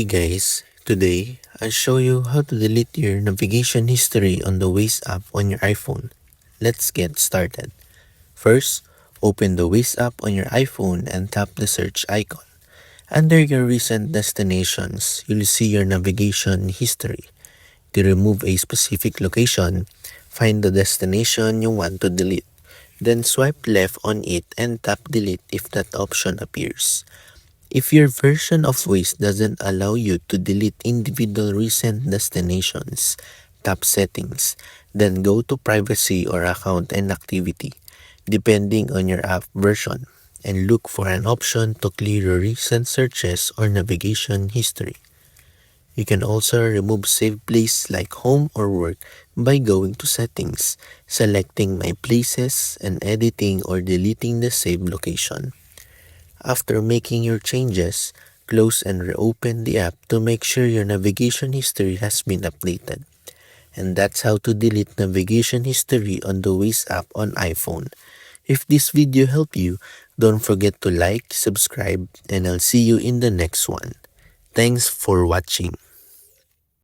Hey guys, today I'll show you how to delete your navigation history on the Waze app on your iPhone. Let's get started. First, open the Waze app on your iPhone and tap the search icon. Under your recent destinations, you'll see your navigation history. To remove a specific location, find the destination you want to delete. Then swipe left on it and tap delete if that option appears. If your version of Waze doesn't allow you to delete individual recent destinations, tap Settings, then go to Privacy or Account and Activity, depending on your app version, and look for an option to clear your recent searches or navigation history. You can also remove saved places like home or work by going to Settings, selecting My Places, and editing or deleting the saved location. After making your changes, close and reopen the app to make sure your navigation history has been updated. And that's how to delete navigation history on the Waze app on iPhone. If this video helped you, don't forget to like, subscribe, and I'll see you in the next one. Thanks for watching.